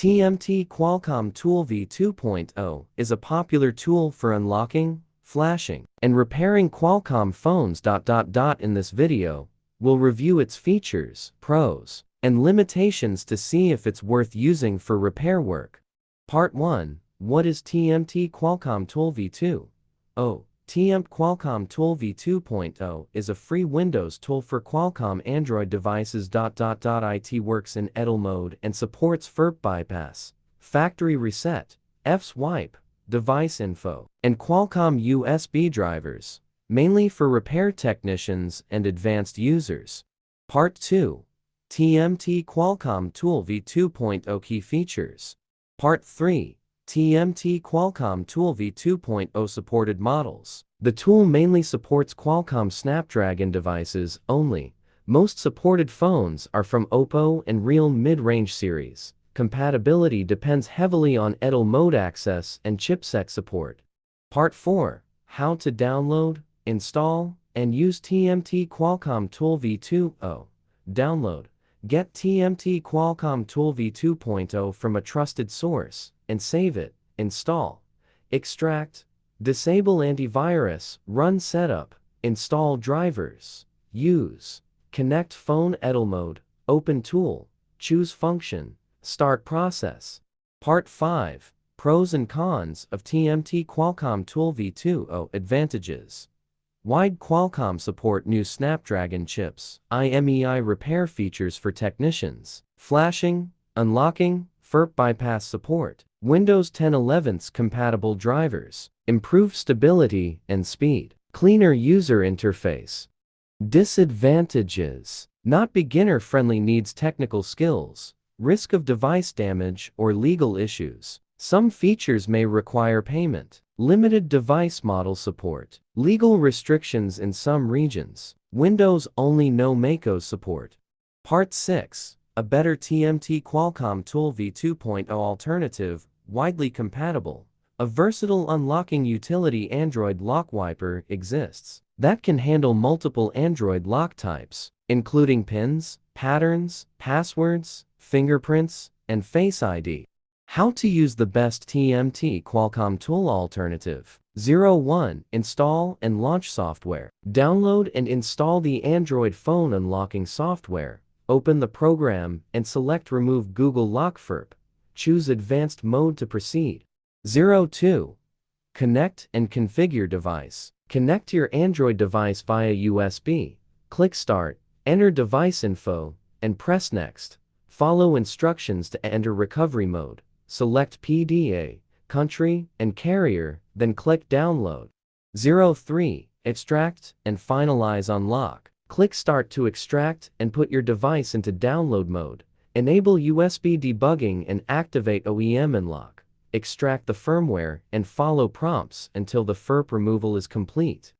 TMT Qualcomm Tool V2.0 is a popular tool for unlocking, flashing, and repairing Qualcomm phones. In this video, we'll review its features, pros, and limitations to see if it's worth using for repair work. Part 1. What is TMT Qualcomm Tool V2.0? TMT Qualcomm Tool V2.0 is a free Windows tool for Qualcomm Android devices. It works in idle mode and supports FRP bypass, factory reset, F-swipe, device info, and Qualcomm USB drivers, mainly for repair technicians and advanced users. Part 2. TMT Qualcomm Tool V2.0 Key Features. Part 3. TMT Qualcomm Tool V2.0 Supported Models. The tool mainly supports Qualcomm Snapdragon devices only. Most supported phones are from OPPO and realme mid-range series. Compatibility depends heavily on idle mode access and chipset support. Part 4. How to download, install, and use TMT Qualcomm Tool V2.0. Download. Get TMT Qualcomm Tool V2.0 from a trusted source and save it. Install. Extract. Disable antivirus. Run setup. Install drivers. Use. Connect phone idle mode. Open tool. Choose function. Start process. Part 5. Pros and cons of TMT Qualcomm Tool V2.0 Advantages. Wide Qualcomm support new Snapdragon chips, IMEI repair features for technicians, flashing, unlocking, FRP bypass support, Windows 10 11's compatible drivers, improved stability and speed, cleaner user interface. Disadvantages: not beginner-friendly, needs technical skills, risk of device damage or legal issues. Some features may require payment. Limited device model support. Legal restrictions in some regions. Windows only, no macOS support. Part 6. A better TMT Qualcomm Tool V2.0 alternative, widely compatible. A versatile unlocking utility Android Lock Wiper exists that can handle multiple Android lock types, including pins, patterns, passwords, fingerprints, and Face ID. How to use the best TMT Qualcomm tool alternative. 01. Install and launch software. Download and install the Android phone unlocking software. Open the program and select Remove Google Lock FRP. Choose Advanced Mode to proceed. 02. Connect and configure device. Connect your Android device via USB. Click Start, enter device info, and press Next. Follow instructions to enter recovery mode. Select PDA, country, and carrier, then click Download. 03. Extract and finalize unlock. Click Start to extract and put your device into download mode. Enable USB debugging and activate OEM unlock. Extract the firmware and follow prompts until the FRP removal is complete.